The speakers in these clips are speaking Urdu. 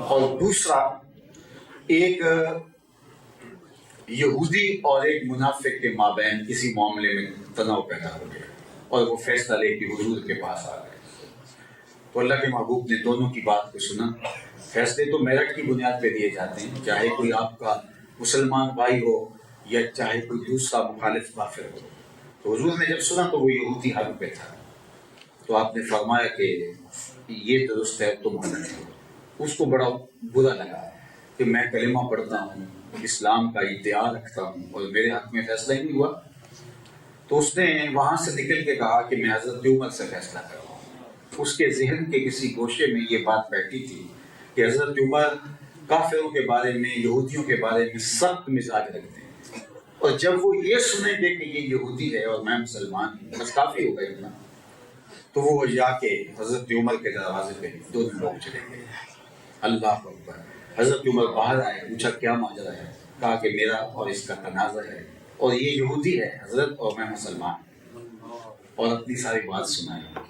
اور دوسرا ایک یہودی اور ایک منافق کے مابین کسی معاملے میں تناؤ پیدا ہو گیا اور وہ فیصلہ لے کے حضور کے پاس آ گئے. تو اللہ کے محبوب نے دونوں کی بات کو سنا. فیصلے تو میرٹ کی بنیاد پہ دیے جاتے ہیں، چاہے کوئی آپ کا مسلمان بھائی ہو یا چاہے کوئی دوسرا مخالف کافر ہو. تو حضور نے جب سنا تو وہ یہودی حق پہ تھا، تو آپ نے فرمایا کہ یہ درست ہے تم غلط ہو. اس کو بڑا برا لگا کہ میں کلمہ پڑھتا ہوں، اسلام کا ادعا رکھتا ہوں اور میرے حق میں فیصلہ ہی نہیں ہوا. تو اس نے وہاں سے نکل کے کہا کہ میں حضرت عمر سے فیصلہ کروں. اس کے ذہن کے کسی گوشے میں یہ بات بیٹھی تھی کہ حضرت عمر کافروں کے بارے میں، یہودیوں کے بارے میں سخت مزاج رکھتے ہیں، اور جب وہ یہ سنیں گے کہ یہ یہودی ہے اور میں مسلمان ہوں، بس کافی ہو گئے اتنا. تو وہ جا کے حضرت عمر کے دروازے پہ دونوں لوگ چلے گئے. اللہ اکبر. حضرت عمر باہر آئے، پوچھا کیا ماجرا ہے؟ کہا کہ میرا اور اس کا تنازع ہے، اور یہ یہودی ہے حضرت اور میں مسلمان، اور اپنی ساری بات سنائی.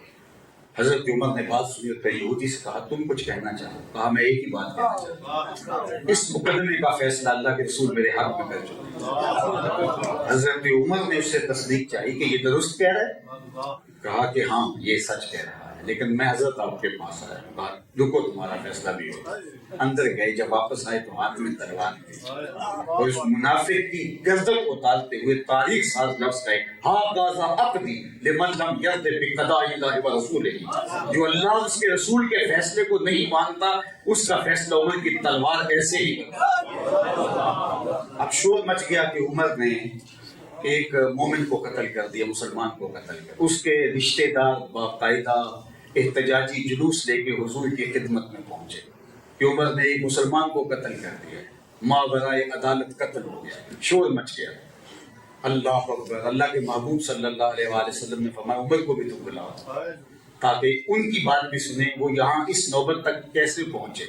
حضرت عمر نے بات سنی اور یہودی سے کہا تم کچھ کہنا چاہو؟ کہا میں ایک ہی بات کہنا چاہتا ہوں، اس مقدمے کا فیصلہ اللہ کے رسول میرے حق میں کر چکے. حضرت عمر نے اس سے تصدیق چاہی کہ یہ درست کہہ رہا ہے. کہا کہ ہاں یہ سچ کہہ رہا ہے، لیکن میں حضرت آپ کے پاس آیا. کہا رکو تمہارا فیصلہ بھی ہو. اندر گئے، جب واپس آئے تو ہاتھ میں تلوار تھی، اور اس منافق کی گردن کو اتارتے ہوئے تاریخ ساز لفظ کہے ہاذا عقدی لمن لم یرض بقضاء اللہ ورسولہ. جو اللہ اس کے رسول کے فیصلے کو نہیں مانتا اس کا فیصلہ عمر کی تلوار ایسے ہی. اب شور مچ گیا کہ عمر نے ایک مومن کو قتل کر دیا، مسلمان کو قتل کر. اس کے رشتہ دار باقاعدہ احتجاجی جلوس لے کے حضور کی خدمت میں پہنچے کہ عمر نے ایک مسلمان کو قتل کر دیا، ماورائے عدالت قتل ہو گیا. شور مچ گیا. اللہ اکبر. اللہ کے محبوب صلی اللہ علیہ وآلہ وسلم نے فرمایا عمر کو بھی تو بلاؤ تاکہ ان کی بات بھی سنیں وہ یہاں اس نوبت تک کیسے پہنچے.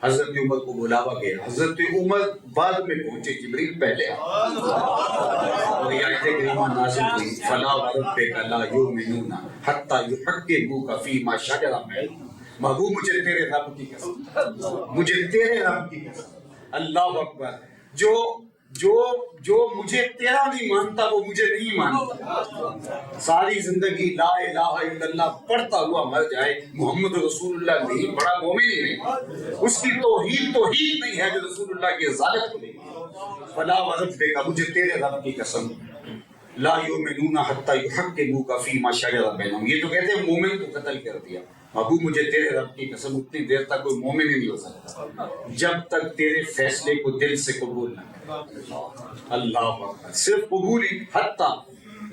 حضرت عمر کو بلاوا گیا. حضرت عمر بعد میں پہنچے، جبریل پہلے اور یہ آیت کریمہ نازل ہوئی فلا وربک لا یؤمنون حتی یحکموک فیما شجر بینہم. محبوب مجھے تیرے رب کی قسم، مجھے تیرے رب کی قسم. اللہ اکبر. جو مجھے تیرا نہیں مانتا وہ مجھے نہیں مانتا. ساری زندگی لا الہ الا اللہ پڑھتا ہوا مر جائے، محمد رسول اللہ نہیں پڑھا مومن ہی نہیں. اس کی توحید نہیں ہے جو رسول اللہ کی رسالت کو نہیں. فلا وربک، مجھے تیرے رب کی قسم، لا یؤمنون حتی یحکموک فیما شجر بینہم. یہ تو کہتے ہیں مومن کو قتل کر دیا. محبوب مجھے تیرے رب کی قسم اتنی دیر تک کوئی مومن ہی نہیں ہو سکتا جب تک تیرے فیصلے کو دل سے قبول نہ کرے. اللہ اکبر. صرف قبول ہی، حتی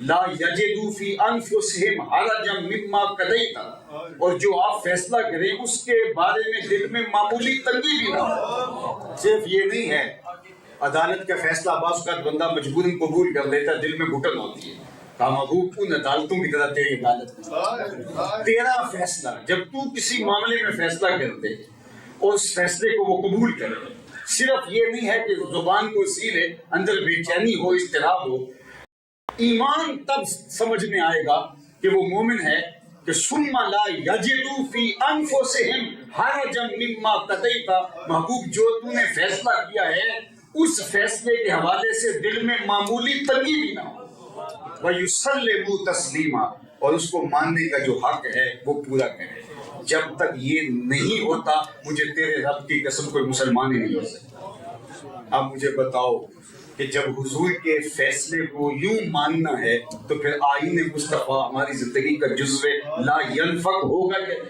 لا یجدوا فی انفسہم حرجا مما قضیت، اور جو آپ فیصلہ کریں اس کے بارے میں دل میں معمولی تنگی بھی نہ ہو. صرف یہ نہیں ہے، عدالت کا فیصلہ بعض اوقات بندہ مجبوراً قبول کر لیتا ہے، دل میں گھٹن ہوتی ہے. محبوب ان عدالتوں کی طرح تیری عدالت، تیرا فیصلہ جب تو کسی معاملے میں فیصلہ کرتے اور اس فیصلے کو وہ قبول کرے، صرف یہ نہیں ہے کہ زبان کو سیلے، اندر بے چینی ہو، اضطراب ہو. ایمان تب سمجھ میں آئے گا کہ وہ مومن ہے کہ ثم لا یجدوا فی انفسہم حرجا مما قضیت. محبوب جو تو نے فیصلہ کیا ہے اس فیصلے کے حوالے سے دل میں معمولی تنگی بھی نہ ہو. وَيُسَلِّمُوا تَسْلِيمًا، اور اس کو ماننے کا جو حق ہے وہ پورا کرے. جب تک یہ نہیں ہوتا مجھے تیرے رب کی قسم کوئی مسلمان ہی نہیں ہو سکتا. اب مجھے بتاؤ کہ جب حضور کے فیصلے کو یوں ماننا ہے تو پھر آئین مصطفیٰ ہماری زندگی کا جزو لا ینفک ہوگا کہ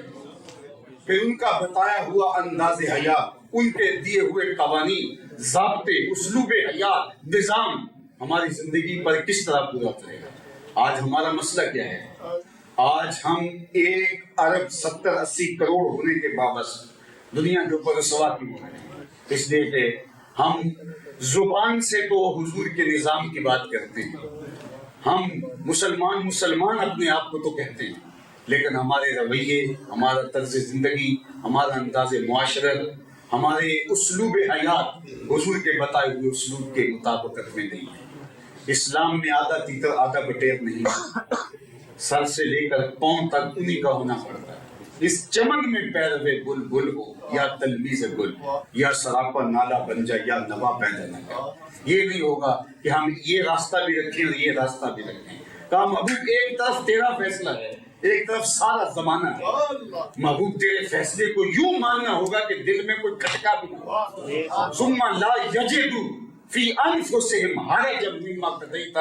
پھر ان کا بتایا ہوا انداز حیات، ان کے دیے ہوئے قوانین، ضابطے، اسلوب حیات، نظام ہماری زندگی پر کس طرح پورا کرے گا. آج ہمارا مسئلہ کیا ہے؟ آج ہم 1 ارب 70-80 کروڑ ہونے کے باوجود دنیا کے اوپر رسوا کیوں ہو رہے ہیں؟ اس لیے کہ ہم زبان سے تو حضور کے نظام کی بات کرتے ہیں، ہم مسلمان اپنے آپ کو تو کہتے ہیں، لیکن ہمارے رویے، ہمارا طرز زندگی، ہمارا انداز معاشرت، ہمارے اسلوب حیات حضور کے بتائے ہوئے اسلوب کے مطابقت میں نہیں ہے. اسلام میں آدھا تیتر آدھا بٹیر نہیں ہے، سر سے لے کر پاؤں تک انہی کا ہونا پڑتا ہے. اس چمن میں پیروے گل گل ہو یا تلمیز گل، یا سراپا نالا بن جائے یا نوا پیدا نہ کر۔ یہ نہیں ہوگا کہ ہم یہ راستہ بھی رکھیں اور یہ راستہ بھی رکھیں۔ کہا محبوب ایک طرف تیرا فیصلہ ہے، ایک طرف سارا زمانہ ہے، محبوب تیرے فیصلے کو یوں ماننا ہوگا کہ دل میں کوئی کھٹکا بھی نہ ہو۔ ثم لا یجدوا فی انفسہم حرجا مما قضیت،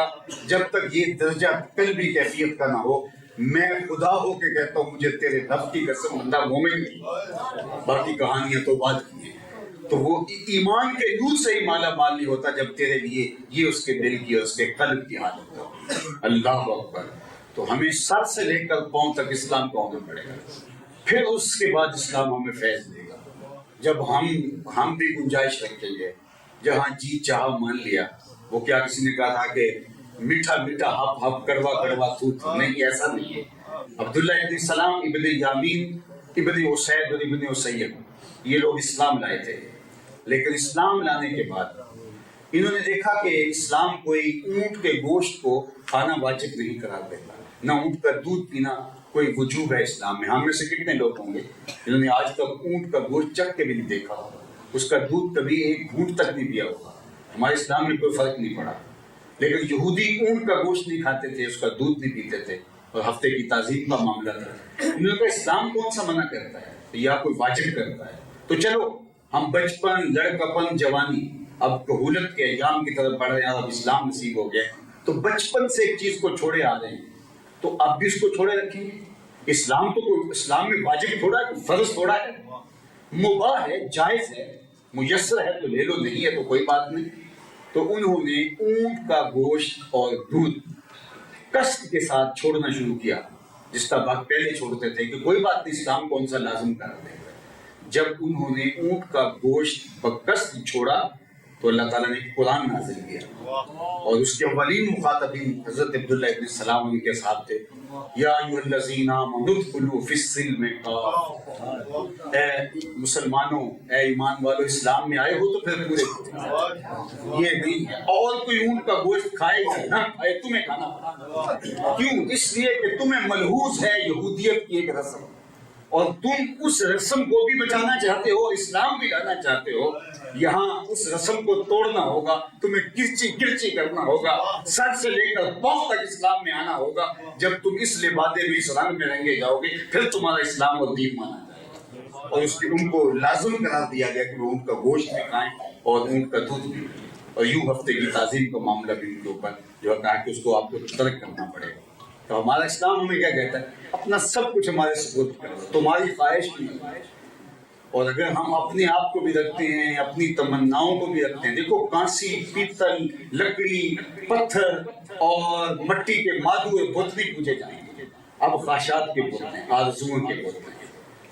جب تک یہ درجہ قلبی کیفیت کا نہ ہو، میں خدا ہو کے کہتا ہوں مجھے تیرے رب کی قسم بندہ مومن نہیں، باقی کہانیاں تو بات کی ہیں۔ تو وہ ایمان کے نور سے ہی مالا مال نہیں ہوتا جب تیرے لیے یہ اس کے دل کی اور اس کے قلب کی حالت ہو۔ اللہ اکبر۔ تو ہمیں سر سے لے کر پاؤں تک اسلام کو ہونا پڑے گا، پھر اس کے بعد اسلام ہمیں فیض دے گا۔ جب ہم بھی گنجائش رکھیں گے، جہاں جی چاہا مان لیا، وہ کیا کسی نے کہا تھا کہ میٹھا میٹھا ہپ ہپ کڑوا کڑوا تھوت، نہیں ایسا نہیں ہے۔ عبداللہ ابن سلام، ابن یامین، ابن اسید اور ابن اسید یہ لوگ اسلام لائے تھے، لیکن اسلام لانے کے بعد انہوں نے دیکھا کہ اسلام کوئی اونٹ کے گوشت کو کھانا واجب نہیں قرار دیتا، نہ اونٹ کا دودھ پینا کوئی وجوب ہے اسلام میں۔ ہم میں سے کتنے لوگ ہوں گے جنہوں نے آج تک اونٹ کا گوشت چکھ کے بھی نہیں دیکھا ہوگا، اس کا دودھ کبھی ایک گھونٹ تک نہیں پیا ہوگا؟ ہمارے اسلام میں کوئی فرق نہیں پڑا۔ لیکن یہودی اونٹ کا گوشت نہیں کھاتے تھے، اس کا دودھ نہیں پیتے تھے، اور ہفتے کی تعظیم کا معاملہ تھا۔ انہوں نے کہا اسلام کون سا منع کرتا ہے یا کوئی واجب کرتا ہے؟ تو چلو ہم بچپن، لڑکپن، جوانی، اب کہولت کے ایام کی طرف بڑھ رہے ہیں، اب اسلام نصیب ہو گیا، تو بچپن سے ایک چیز کو چھوڑے آ رہے ہیں، تو اب بھی اس کو چھوڑے رکھیں گے۔ اسلام تو کوئی اسلام میں واجب تھوڑا ہے، فرض تھوڑا ہے، مباح ہے، جائز ہے، میسر ہے تو لے لو، نہیں ہے تو کوئی بات نہیں۔ تو انہوں نے اونٹ کا گوشت اور دودھ قصد کے ساتھ چھوڑنا شروع کیا، جس کا بات پہلے چھوڑتے تھے کہ کوئی بات نہیں، اسلام کون سا لازم کر دے گا۔ جب انہوں نے اونٹ کا گوشت بقصد چھوڑا تو اللہ تعالیٰ نے قرآن نازل کیا، اور اس کے اولین مخاطبین حضرت عبداللہ ابن سلام ان کے صاحب تھے۔ یا ایھا الذین آمنوا ادخلوا فی السلم کافۃ، اے مسلمانوں، اے ایمان والو، اسلام میں آئے ہو تو پھر پورے ہو۔ یہ نہیں ہے اور کوئی اونٹ کا گوشت کھائے یا نہ کھائے، تمہیں کھانا پڑا۔ کیوں؟ اس لیے کہ تمہیں ملحوظ ہے یہودیت کی ایک رسم، اور تم اس رسم کو بھی بچانا چاہتے ہو، اسلام بھی لانا چاہتے ہو۔ یہاں اس رسم کو توڑنا ہوگا، تمہیں کرچی کرچی کرنا ہوگا، سر سے لے کر پاؤں تک اسلام میں آنا ہوگا۔ جب تم اس لبادے میں، اس رنگ میں رنگے جاؤ گے، پھر تمہارا اسلام اور دین مانا جائے گا۔ اور اس کی ان کو لازم قرار دیا گیا کہ وہ اونٹ کا گوشت بھی کھائیں اور اونٹ کا دودھ بھی، اور یوں ہفتے کی تعظیم کا معاملہ بھی ان کے اوپر جو ہے کہا کہ اس کو آپ کو ترک کرنا پڑے گا۔ تو ہمارا اسلام ہمیں کیا کہتا ہے؟ اپنا سب کچھ ہمارے سپرد کرو، تمہاری خواہش نہیں۔ اور اگر ہم اپنے آپ کو بھی رکھتے ہیں، اپنی تمناؤں کو بھی رکھتے ہیں، دیکھو کانسی، پیتل، لکڑی، پتھر اور مٹی کے مادو بت بھی پوجے جائیں گے، اب خواہشات کے بت ہیں، آرزوؤں کے بت ہیں،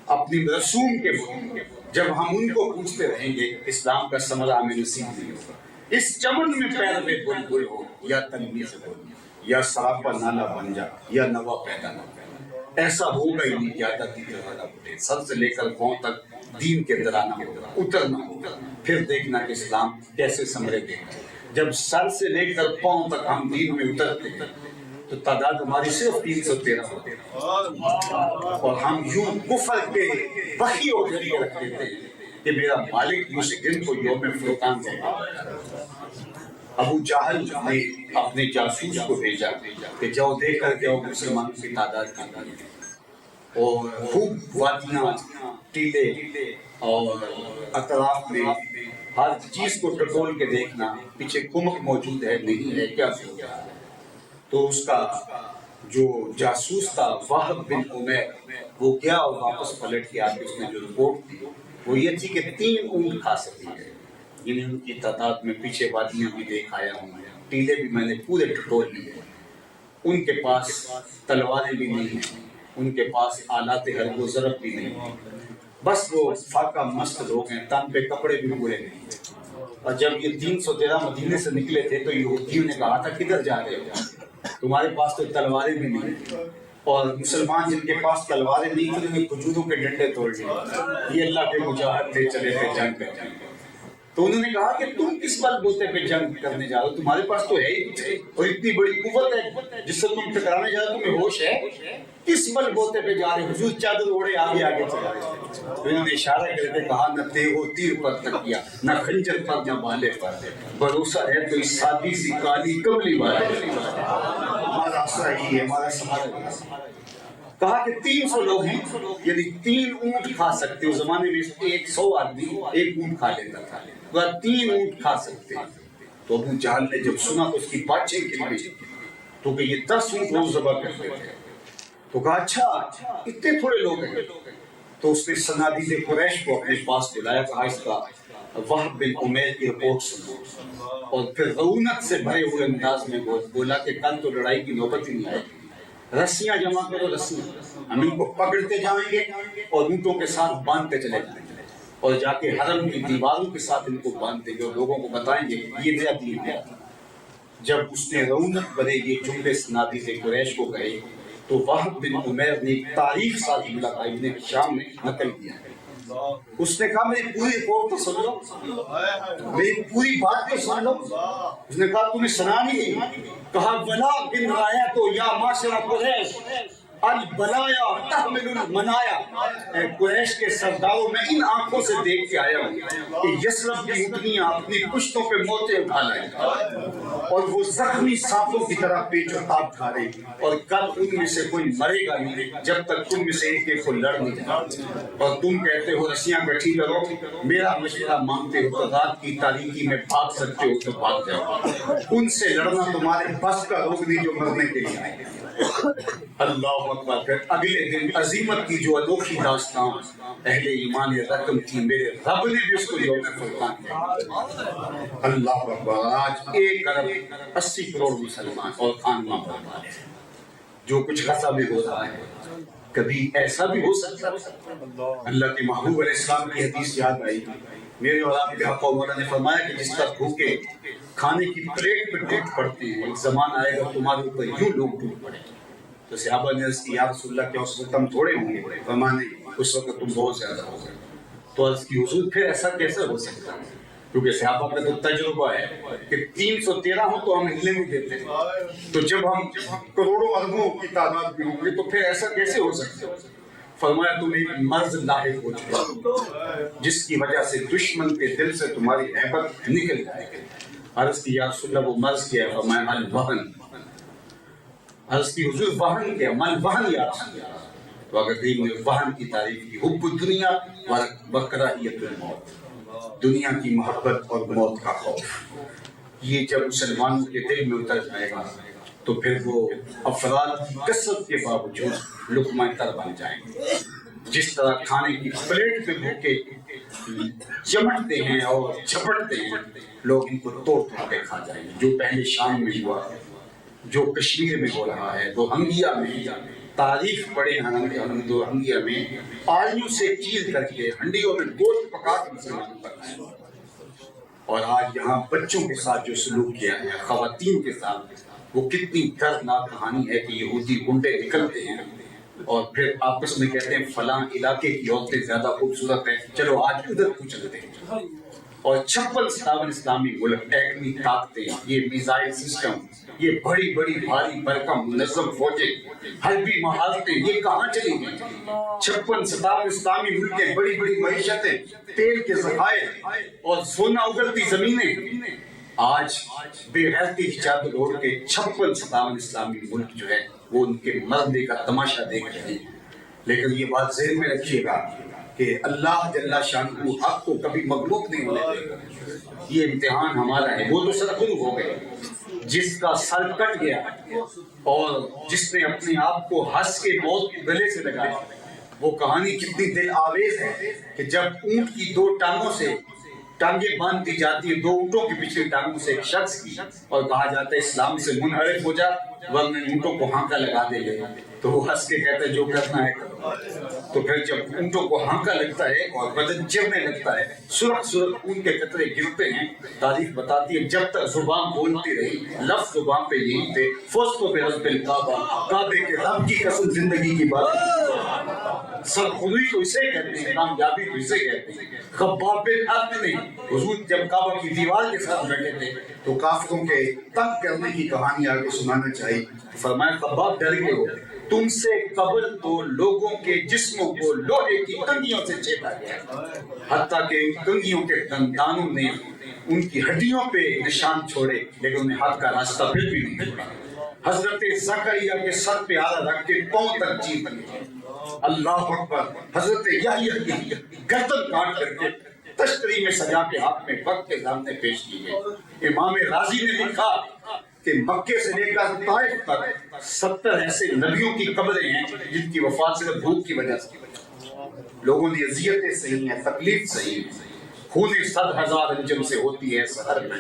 اپنی رسوم کے بت ہیں۔ جب ہم ان کو پوچھتے رہیں گے، اسلام کا ثمرہ ہمیں نصیب نہیں ہوگا۔ اس چمن میں پیروے گل گل ہو یا تلمیز گل، یا سراپا نالا بن جا یا نوا پیدا نہ پیدا، ایسا ہوگا ہی نہیں کہ عادت کی طرح اٹھے، سر سے لے کر پاؤں تک دین کے اندر آنا ہوگا، اترنا ہوگا، پھر دیکھنا کہ اسلام کیسے ثمرے دے گا۔ جب سر سے لے کر پاؤں تک ہم دین میں اترتے ہیں تو تعداد ہماری صرف 313 ہوتی ہے، اور ہم یوں کفر کے بخی اور ذریعے رکھ دیتے ہیں کہ میرا مالک اس دن کو یوم فرقان دے گا۔ ابو جہل نے اپنے جاسوس کو بھیجا کہ جاؤ دیکھ کر کے مسلمانوں کی تعداد کتنی ہے، اور خوب وادیاں، ٹیلے اور اطراف میں ہر چیز کو ٹٹول کے دیکھنا، پیچھے کمک موجود ہے نہیں ہے، کیا ہو رہا ہے۔ تو اس کا جو جاسوس تھا وہب بن عمیر، وہ گیا اور واپس پلٹ کے آ کے اس نے جو رپورٹ دی وہ یہ تھی کہ 3 اونٹ کھا سکتی ہے، یعنی ان کی تعداد میں پیچھے وادیاں بھی دیکھ آیا ہوں، ٹیلے بھی میں نے پورے ٹٹول لیے، ان کے پاس تلواریں بھی نہیں ہیں، ان کے پاس آلات حرب و ضرب بھی نہیں ہیں، بس وہ فاقہ مست لوگ ہیں، تن پہ کپڑے بھی پورے نہیں ہیں۔ اور جب یہ 313 مدینے سے نکلے تھے تو یہودیوں نے کہا تھا کدھر جا رہے ہو، تمہارے پاس تو تلواریں بھی نہیں ہیں۔ اور مسلمان جن کے پاس تلواریں نہیں تھیں انہیں کھجوروں کے ڈنڈے توڑ لیے، یہ اللہ کے مجاہد تھے، چلے تھے جنگ پہ جنگ۔ تو انہوں نے کہا کہ تم کس بل بوتے پہ جنگ کرنے جا رہے ہو؟ تمہارے پاس تو ہے ہی کچھ نہیں، اور اتنی بڑی قوت ہے جس سے تم ٹکرانے جا رہے ہو، تمہیں ہوش ہے؟ کس بل بوتے پہ جا رہے ہو؟ حضور چادر اوڑے آگے آگے چل رہے تھے۔ تو انہوں نے اشارہ کر کے کہا نہ تیغ و تیر پر تکیہ، نہ خنجر پر، نہ بالے پر، بھروسہ ہے تو اس سادی سی کالی کملی والے۔ ہمارا آسرا یہی ہے، ہمارا سہارا یہی ہے۔ کہا کہ 300 لوگ ہیں، یعنی 3 اونٹ کھا سکتے، اس زمانے میں 100 آدمی 1 اونٹ کھا لیتا تھا، کہا 3 اونٹ کھا سکتے۔ تو ابو جہل نے جب سنا تو اس کی باتیں کھل گئی، تو کہ یہ 10 اونٹ روز ذبح کرتے تھے۔ تو کہا اچھا اتنے تھوڑے لوگ ہیں؟ تو اس نے صنادید قریش کو اپنے پاس بلایا، کہا اس کا وہب بن عمیر کی رپورٹ سنو، اور پھر رعونت سے بھرے ہوئے انداز میں بولا کہ کل تو لڑائی کی نوبت ہی نہیں آئے گی، رسیاں جمع کرو، رسیاں، ہم ان کو پکڑتے جائیں گے اور اونٹوں کے ساتھ باندھتے چلے جائیں گے، اور جا کے حرم کی دیواروں کے ساتھ ان کو باندھ دیں گے اور لوگوں کو بتائیں گے یہ نیا دین ہے۔ جب اس نے رعونت بھرے یہ جملے صنادید قریش کو کہے تو وہب بن عمیر نے ایک تاریخ ساز جملہ کا ابن ہشام نے نقل کیا، اس نے کہا میری پوری رپورٹ تو سن لو، میری پوری بات تو سن لو۔ اس نے کہا تمہیں سنا نہیں؟ کہا ولا بن رایت یا معاشر قریش البلایا تحمل المنایا، اے قریش کے سرداروں میں ان آنکھوں سے دیکھ کے آیا ہوں کہ یثرب کی اونٹنیاں اپنی پشتوں پہ موتیں اٹھا لائیں اور وہ زخمی سانپوں کی طرح پیچ و تاب کھا رہی، اور کل ان میں سے کوئی مرے گا نہیں جب تک تم میں سے ایک کو لڑ نہیں جائے، اور تم کہتے ہو رسیاں گٹھی کرو، میرا مشورہ مانگتے ہو تو رات کی تاریکی میں بھاگ سکتے ہو تو بھاگ جاؤ، ان سے لڑنا تمہارے بس کا روک نہیں جو مرنے کے لیے آئے۔ اللہ اکبر۔ پھر اگلے دن عظیمت کی جو انوکھی داستان اہل ایمان رقم تھی، میرے رب نے بھی اس کو یوم فرقان کیا۔ اللہ اکبر۔ آج 1 ارب 80 کروڑ مسلمان اور خانواں برباد ہے۔ جو کچھ غزہ میں ہو رہا ہے کبھی ایسا بھی ہو سکتا ہے؟ اللہ کے محبوب علیہ السلام کی حدیث یاد آئی، میرے اور آپ کے آقا مولا نے فرمایا کہ جس طرح بھوکے کھانے کی پلیٹ پہ ٹوٹ پڑتے ہیں، ایک زمان آئے گا تمہارے اوپر یوں لوگ ٹوٹ پڑے۔ تو صحابہ نے عرض کی یا رسول اللہ کیا اس وقت ہم تھوڑے ہوں گے؟ فرمایا نہیں، اس وقت تم بہت زیادہ ہو گئے۔ تو عرض کی حضور پھر ایسا کیسے ہو سکتا ہے؟ کیونکہ صحابہ کا تو تجربہ ہے کہ 313 ہو تو ہم ہلنے نہیں دیتے، تو جب ہم کروڑوں اربوں کی تعداد میں ہوں گے تو پھر ایسا کیسے ہو سکتا ہے؟ فرمایا تم ایک مرض لاحق ہو چکا جس کی وجہ سے دشمن کے دل سے تمہاری ہیبت نکل جائے گی۔ عرض کی یا رسول اللہ وہ مرض کیا ہے؟ فرمایا الوہن۔ عرض کی حضور وہن کیا؟ من وہن یا رسول اللہ۔ تو اگر دین نے وہن کی تعریف کی، حب الدنیا وکراہیت الموت، دنیا کی محبت اور موت کا خوف، یہ جب مسلمانوں کے دل میں اتر جائے گا تو پھر وہ افراد کی کثرت کے باوجود لقمہ تر بن جائیں گے۔ جس طرح کھانے کی پلیٹ پہ بھوکے چمٹتے ہیں اور جھپٹتے ہیں، لوگ ان کو توڑ توڑ کے کھا جائیں گے، جو پہلے شام میں ہوا ہے، جو کشمیر میں ہو رہا ہے، روہنگیا میں تاریخ پڑے روہنگیا میں آریوں سے چیر کر کے ہنڈیوں میں گوشت پکا کے مسلمانوں پر کھایا، اور آج یہاں بچوں کے ساتھ جو سلوک کیا ہے، خواتین کے ساتھ، وہ کتنی دردناک کہانی ہے کہ یہودی گنڈے نکلتے ہیں اور پھر آپس میں کہتے ہیں فلاں علاقے کی عورتیں زیادہ خوبصورت ہیں، چلو آج ادھر کو چلتے ہیں، اور 56 اسلامی ملک، ایٹمی طاقتیں، یہ میزائل سسٹم، یہ بڑی بڑی بھاری بھرکم منظم فوجیں، حربی مہارتیں، یہ کہاں چلی گئی؟ 56 اسلامی ملکیں، بڑی بڑی معیشتیں، تیل کے ذخائر اور سونا اگلتی زمینیں، آج بے غیرتی کی چادر اوڑھ کے 56 اسلامی ملک جو ہے وہ ان کے مرنے کا تماشا دیکھ رہے ہیں۔ لیکن یہ بات ذہن میں رکھیے گا کہ اللہ جل شانہ حق کو کبھی مغلوب نہیں ہونے دے گا۔ یہ امتحان ہمارا ہے، وہ تو سرخرو ہو گئے، جس کا سر کٹ گیا اور جس نے اپنے آپ کو ہنس کے موت کے گلے سے لگایا، وہ کہانی کتنی دل آویز ہے کہ جب اونٹ کی 2 ٹانگوں سے ٹانگیں باندھ دی جاتی ہے، 2 اونٹوں کی پچھلی ٹانگوں سے ایک شخص کی، اور کہا جاتا ہے اسلام سے منحرف ہو جا ورنہ اونٹوں کو ہانکا لگا دے گے، تو وہ ہنس کے کہتا ہے جو کرنا ہے کرو۔ تو پھر جب اونٹوں کو ہانکا لگتا ہے اور بدن چرنے لگتا ہے، سرخ سرخ اون کے قطرے گرتے ہیں، تاریخ بتاتی ہے جب تک زبان بولتی رہی لفظ زبان پہ یہی تھے، فوز تو بے رب الکعبہ، کعبے کے رب کی قسم زندگی کی بات سرخوری تو اسے کہتے ہیں، کامیابی تو اسے کہتے ہیں، خباب بن حرب نہیں۔ حضور جب کعبہ کی دیوار کے ساتھ بیٹھے تھے تو کافروں کے تنگ کرنے کی کہانی آگے سنانا چاہیے، فرمایا خباب ڈر گئے ہو، تم سے قبل تو لوگوں کے جسموں کو لوہے کی کنگھیوں سے چیرا گیا، حتیٰ کہ ان کنگھیوں کے دندانوں نے ان کی ہڈیوں پہ نشان چھوڑے، لیکن انہیں ہاتھ کا راستہ پھر بھی نہیں چھوڑا۔ حضرت زکریا کے سر پہ آلہ رکھ کے پاؤں تک چیر بنے، اللہ اکبر۔ حضرت یحییٰ کی گردن کاٹ کر کے تشتری میں سجا کے ہاتھ میں وقت کے سامنے پیش کی گئی۔ امام رازی نے لکھا کہ مکے سے لے کر طائف تک 70 ایسے نبیوں کی قبریں ہیں جن کی وفات صرف بھوک کی وجہ سے، لوگوں نے اذیتیں سہی ہیں، تکلیف سہی ہے، خون 100,000 انجم سے ہوتی ہے سحر میں،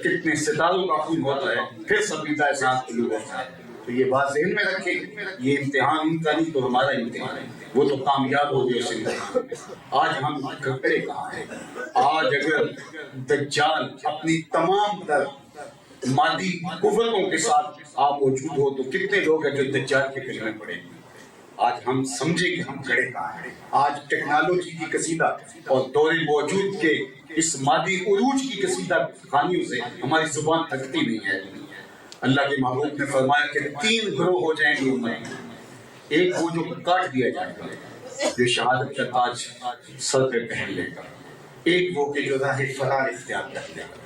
کتنے ستاروں کا خون ہوتا ہے پھر سبیدہ احساس طلوع ہوتا ہے۔ تو یہ بات ذہن میں رکھیں، یہ امتحان ان کا نہیں تو ہمارا امتحان ہے، وہ تو کامیاب ہو گئے اس امتحان میں۔ آج ہم کھڑے کہاں ہیں؟ آج اگر دجال اپنی تمام تر مادی قوتوں کے ساتھ آپ موجود ہو تو کتنے لوگ ہیں جو دجال کے کلمے پڑھیں گے؟ آج ہم سمجھے کہ ہم کھڑے کہاں ہیں۔ آج ٹیکنالوجی کی کسیدہ اور دور موجود کے اس مادی عروج کی کسیدہ کہانیوں سے ہماری زبان تھکتی نہیں ہے۔ اللہ کے محبوب نے فرمایا کہ 3 گروہ ہو جائیں گے امت میں، ایک وہ جو کاٹ دیا جائے گا، جو شہادت کا تاج سر پہ پہن لے گا، ایک وہ کہ جو راہ فرار اختیار کر لے گا،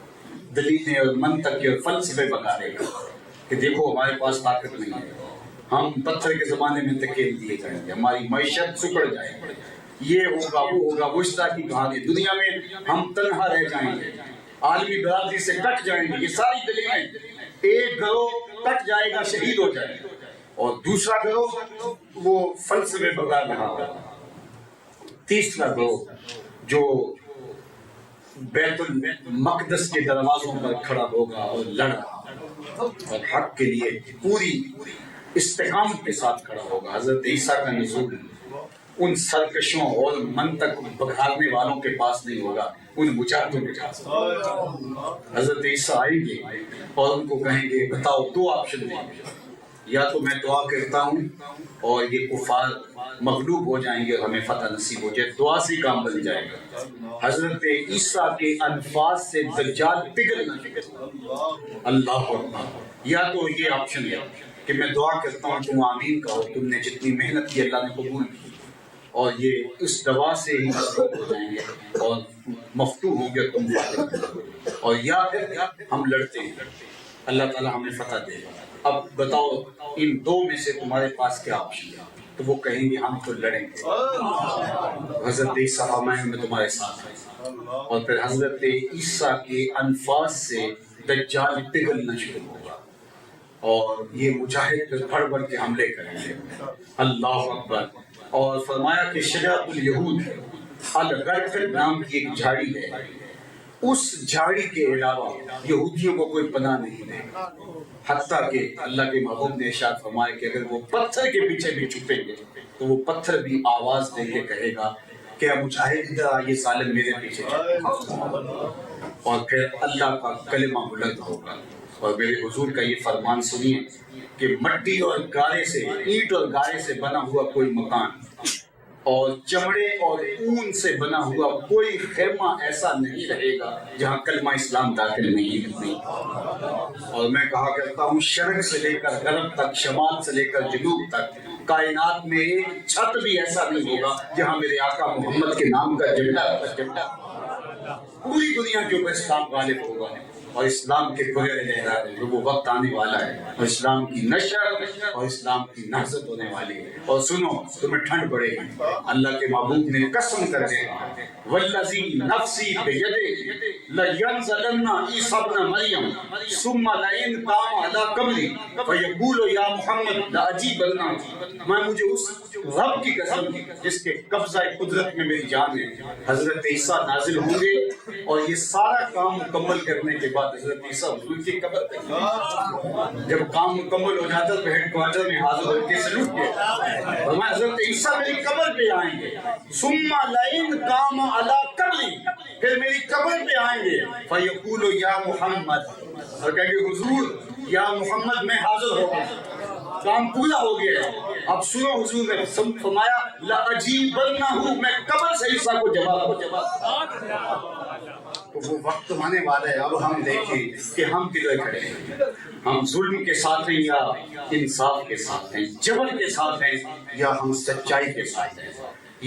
دلیلیں اور منطق اور فلسفے بگاڑے گا کہ دیکھو ہمارے پاس طاقت نہیں ہے، ہم پتھر کے زمانے میں تکیل دیے جائیں گے، ہماری معیشت سکڑ جائے گی، یہ ہوگا وہ ہوگا، وہ اس طرح کی کہانی، دنیا میں ہم تنہا رہ جائیں گے، عالمی برادری سے کٹ جائیں گے۔ یہ ساری دلیلیں، ایک گروہ کٹ جائے گا، شہید ہو جائے گا، اور دوسرا گروہ وہ فلسفے بگاڑ رہا ہوگا، تیسرا گروہ جو بیت المقدس کے دروازوں پر کھڑا ہوگا اور لڑ رہا ہوگا اور حق کے لیے پوری استقامت کے ساتھ کھڑا ہوگا۔ حضرت عیسیٰ کا نزول ان سرکشوں اور منطق بگاڑنے والوں کے پاس نہیں ہوگا، ان مجاہدوں کے پاس ہوگا۔ حضرت عیسیٰ آئیں گے اور ان کو کہیں گے بتاؤ 2 آپشن دیں گے، یا تو میں دعا کرتا ہوں اور یہ کفار مغلوب ہو جائیں گے اور ہمیں فتح نصیب ہو جائے، دعا سے کام بن جائے گا۔ حضرت عیسیٰ کے الفاظ سے دجال پگھلنا چاہیے، اللہ اکبر۔ یا تو یہ آپشن ہے کہ میں دعا کرتا ہوں تم آمین کہو، تم نے جتنی محنت کی اللہ نے قبول کی، اور یہ اس دوا سے ہی مصروف ہو جائیں گے اور مفتوح ہوں گے تم فاتح، اور یا پھر ہم لڑتے ہیں، اللہ تعالیٰ ہمیں فتح دے گا۔ اب بتاؤ ان 2 میں سے تمہارے پاس کیا آپشن ہے؟ تو وہ کہیں گے ہم تو لڑیں گے۔ حضرت عیسیٰ فرمائیں میں تمہارے ساتھ ہوں، اور پھر حضرت عیسیٰ کے الفاظ سے دجال پگھلنا شروع ہوگا اور یہ مجاہد بڑھ بڑھ کے حملے کریں گے، اللہ اکبر۔ اور فرمایا کہ شجرۃ الیہود الغرقد نام کی ایک جھاڑی ہے، اس جھاڑی کے علاوہ یہودیوں کو کوئی پناہ نہیں دے گا، حتیٰ کہ اللہ کے محبوب نے ارشاد فرمایا کہ اگر وہ پتھر کے پیچھے بھی چھپیں گے تو وہ پتھر بھی آواز دے کے کہے گا کہ مجاہد ادھر یہ ظالم میرے پیچھے چھپے، اور پھر اللہ کا کلمہ بلند ہوگا۔ اور میرے حضور کا یہ فرمان سنیے کہ مٹی اور گارے سے، اینٹ اور گارے سے بنا ہوا کوئی مکان اور چمڑے اور اون سے بنا ہوا کوئی خیمہ ایسا نہیں رہے گا جہاں کلمہ اسلام داخل نہیں۔ اور میں کہا کرتا ہوں شرق سے لے کر غرب تک، شمال سے لے کر جنوب تک، کائنات میں ایک چھت بھی ایسا نہیں ہوگا جہاں میرے آقا محمد کے نام کا جھنڈا، پوری دنیا کے اوپر اسلام غالب ہوگا اور اسلام کے بغیر لہرا وہ وقت آنے والا ہے، اور اسلام کی نشر اور اسلام کی نہضت ہونے والی ہے۔ اور سنو تمہیں ٹھنڈ پڑے گی، اللہ کے محبوب نے قسم کر دے والذی نفسی بیدہ لینزلن عیسیٰ ابن مریم ثم لئن قام علی قبری فیقول یا محمد لاجیبن، میں مجھے اس رب کی قسم جس کے قبضہ قدرت میں میری جان ہے، حضرت عیسیٰ نازل ہوں گے اور یہ سارا کام مکمل کرنے کے بعد حضرت عیسیٰ حضور کی قبر پہ، جب کام مکمل ہو جاتا تو ہیڈ کوارٹر میں حاضر ہو کے سلوٹ کیا، فرمایا حضرت عیسیٰ میری قبر پہ آئیں گے، ثم لئن قام علی قبری، پھر میری قبر پہ آئیں گے، فیقول یا محمد، اور کہیں گے حضور یا محمد میں حاضر ہو گیا، کام پورا ہو گیا ہے، اب سنو حضور نے فرمایا لَأَجِيبَنَّهُ، میں قبر سے عیسیٰ کو جواب تو وہ وقت آنے والا ہے. اب ہم دیکھیں کہ ہم کدھر کھڑے ہیں. ہم ظلم کے ساتھ ہیں یا انصاف کے ساتھ ہیں، جبر کے ساتھ ہیں یا ہم سچائی کے ساتھ ہیں.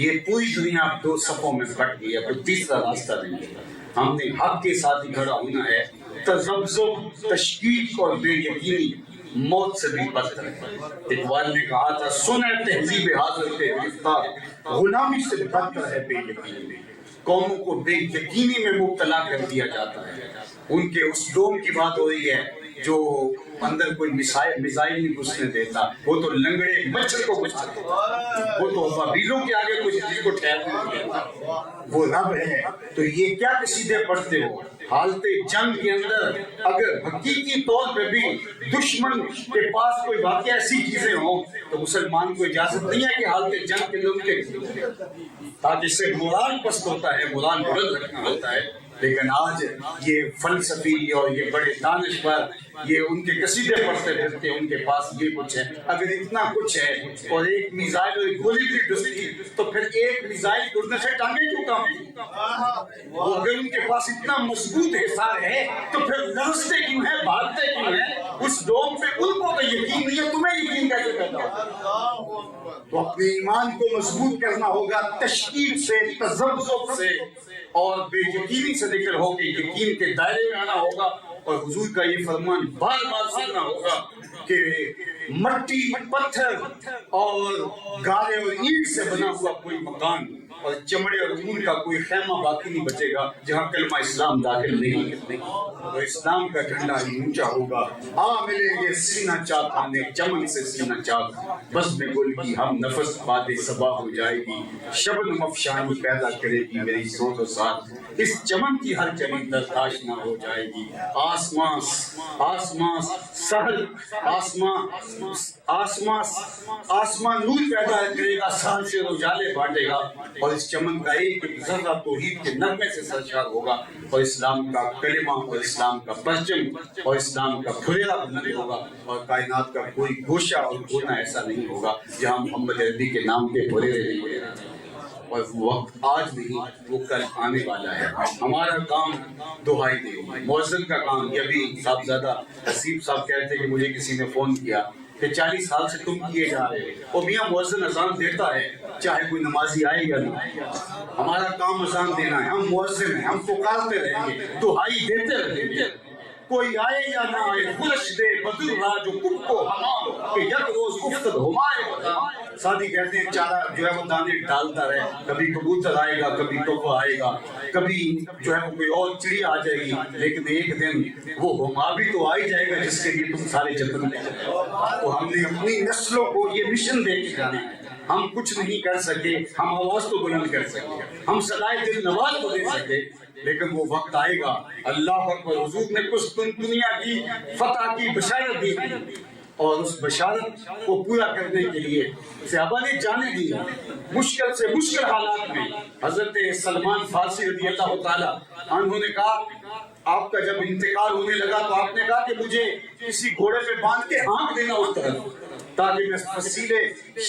یہ پوری دنیا دو صفوں میں بٹ گئی ہے، کوئی تیسرا راستہ نہیں ہے. ہم نے حق کے ساتھ ہی کھڑا ہونا ہے. تذبذب، تشکیک اور بے یقینی موت سے بھی بدتر ہے. اقبال نے کہا تھا سنہ تہذیب حاضر کے گرفتار غلامی سے بدتر ہے بے یقینی. قوموں کو بے یقینی میں مبتلا کر دیا جاتا ہے. ان کے اس ڈوم کی بات ہو رہی ہے جو اندر کوئی میزائل نہیں گھسنے دیتا، وہ تو لنگڑے مچھر کو گھستا ہے، وہ تو بابیلوں کے آگے کچھ چیز کو ٹھہرنے نہیں دیتا، وہ رب ہے. تو یہ کیا قصیدے پڑھتے ہو؟ حالت جنگ کے اندر اگر حقیقی طور پہ بھی دشمن کے پاس کوئی واقعہ ایسی چیزیں ہوں تو مسلمان کو اجازت نہیں ہے کہ حالت جنگ کے لوگ کے تاکہ اس سے مورال پست ہوتا ہے، مورال بلند رکھنا ہوتا ہے. لیکن آج یہ فلسفی اور یہ بڑے دانشور یہ ان کے قصیدے پڑھتے پھرتے ان کے پاس یہ کچھ ہے. اگر اتنا کچھ ہے اور ایک میزائل اور ایک گولی بھی ڈستی تو پھر ایک میزائل ڈرنے سے ٹانگیں کیوں کام؟ وہ اگر ان کے پاس اتنا مضبوط حصار ہے تو پھر لڑتے کیوں ہیں، بھاگتے کیوں ہیں؟ اس ڈوم پہ ان کو تو یقین نہیں ہے، تمہیں یقین کیسے پیدا ہوگا؟ تو اپنے ایمان کو مضبوط کرنا ہوگا، تشکیل سے، تذبذب سے اور بے یقینی سے ذکر ہو کے یقین کے دائرے میں آنا ہوگا. اور حضور کا یہ فرمان بار بار سننا ہوگا کہ مٹی، پتھر اور گارے اور اینٹ سے بنا ہوا کوئی مکان اور چمڑے اور اون کا کوئی خیمہ باقی نہیں بچے گا جہاں کلمہ اسلام داخل نہیں. تو اسلام کا جھنڈا ہی اونچا ہوگا. آ ملیں گے سینہ چاک آنے چمن سے سینہ چاک، بس میں گل کی ہم نفس باد صبا ہو جائے گی، شبنم افشانی پیدا کرے گی میری سوچ و ساتھ، اس چمن کی ہر کلی برداشت نہ ہو جائے گی. آسمان سہل، آسمان نور پیدا کرے گا، سال سے اجالے بانٹے گا، اور اس چمن کا ایک ذرہ توحید کے نغمے سے سرشار ہوگا، اور اسلام کا کلمہ اور اسلام کا پرچم اور اسلام کا پھریلا بلند ہوگا، اور کائنات کا کوئی گوشہ اور کونا ایسا نہیں ہوگا جہاں محمد عربی کے نام کے پھریلے نہیں ہوئے. اور وقت آج نہیں، وہ کل آنے والا ہے. ہمارا کام دہائی دے، مؤذن کا کام. یہ ابھی صاحبزادہ حسیب صاحب کہہ رہے تھے کہ مجھے کسی نے فون کیا کہ 40 سال سے تم کیے جا رہے ہو، اور میاں مؤذن اذان دیتا ہے چاہے کوئی نمازی آئے یا نہ آئے. ہمارا کام اذان دینا ہے، ہم مؤذن ہیں، ہم پکارتے رہیں گے، دہائی دیتے رہیں گے. کوئی آئے یا نہ آئے، خلش دے بدل را جو کب کو ہمام کہ یک روز گفتد ہمائے. سادی کہتے ہیں چارہ جو ہے وہ دانے ڈالتا رہے، کبھی کبوتر آئے گا، کبھی کوہ آئے گا، کبھی جو ہے وہ کوئی اور چڑیا آ جائے گی، لیکن ایک دن وہ ہما بھی تو آ ہی جائے گا جس کے لیے تم سارے جتن لے جائے. تو ہم نے اپنی نسلوں کو یہ مشن دے کے جانا ہے. ہم کچھ نہیں کر سکے، ہم آواز تو بلند کر سکے، ہم صدائے دل نواز تو دے سکے، لیکن وہ وقت آئے گا. اللہ اکبر. حضور نے دنیا کی فتح کی بشارت دی اور اس بشارت کو پورا کرنے کے لیے صحابہ نے جانے دی. مشکل سے مشکل حالات میں حضرت سلمان فارسی رضی اللہ تعالیٰ عنہ نے کہا، آپ کا جب انتقال ہونے لگا تو آپ نے کہا کہ مجھے کسی گھوڑے پہ باندھ کے ہانک دینا اس طرف، تاکہ میں فصیلے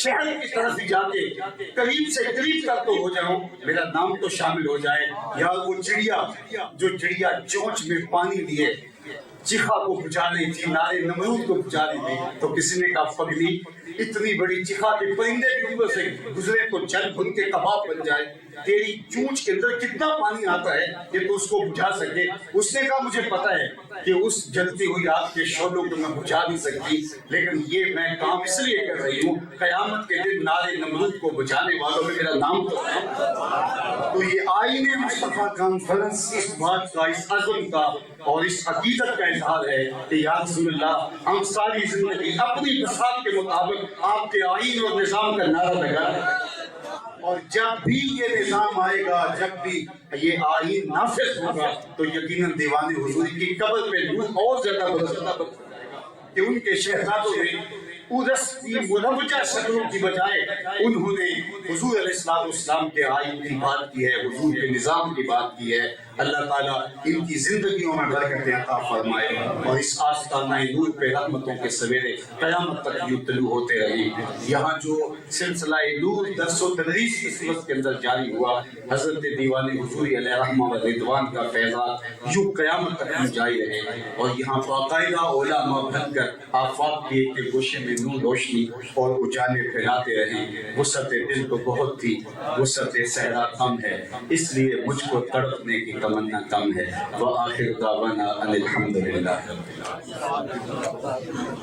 شہر کی طرف ہی جا کے قریب سے قریب تک تو ہو جاؤں، میرا نام تو شامل ہو جائے. یا وہ چڑیا چونچ میں پانی لیے چیخا کو بجھا رہی تھی، نارے نمرود کو بجھا رہی تھی، تو کسی نے کہا پگلی اتنی بڑی چیخا کے پرندے بھی اوپر سے گزرے تو جل بن کے کباب بن جائے، تیری چونچ کے اندر کتنا پانی آتا ہے کہ تو اس کو بجھا سکے. اس نے کہا مجھے پتا ہے کہ اس جلتی ہوئی آگ کے شعلوں کو میں بجھا نہیں سکتی، لیکن یہ میں کام اس لیے کر رہی ہوں قیامت کے دن نارے نمرود کو بجھانے والوں میں میرا نام تو یہ آئین مصطفیٰ کانفرنس اس بات کا، اس عزم کا اور اس عقیدت کا اظہار ہے کہ یا رسول اللہ ہم ساری زندگی اپنی بساط کے مطابق آپ کے آئین اور نظام کا نعرہ لگا رہے ہیں. اور جب بھی یہ نظام آئے گا، جب بھی یہ آئین نافذ ہوگا تو یقیناً دیوان حضوری کی قبر پہ نور اور زیادہ برستا کہ ان کے شہزادوں نے ادس کی مروجہ شکلوں کی بجائے انہوں نے حضور علیہ السلام کے آئین کی بات کی ہے، حضور کے نظام کی بات کی ہے. اللہ تعالیٰ ان کی زندگیوں میں برکت عطا فرمائے اور اس آستانہ نور پہ رحمتوں کے سویرے قیامت تک یوں طلوع ہوتے رہیں۔ یہاں جو سلسلہ نور درس و تدریس اس وقت کے اندر جاری ہوا، حضرت دیوان حضوری علیہ رحمہ و رضوان کا فیضان یوں قیامت تک ہم جاری رہے اور یہاں باقاعدہ علماء بن کر آفاق کے ایک گوشے میں نور روشنی اور اجالے پھیلاتے رہیں۔ وسعت دل تو بہت تھی، وسعت صحرا کم ہے، اس لیے مجھ کو تڑپنے کی تمنا کم ہے۔ وآخر دعوانا ان الحمدللہ رب العالمین۔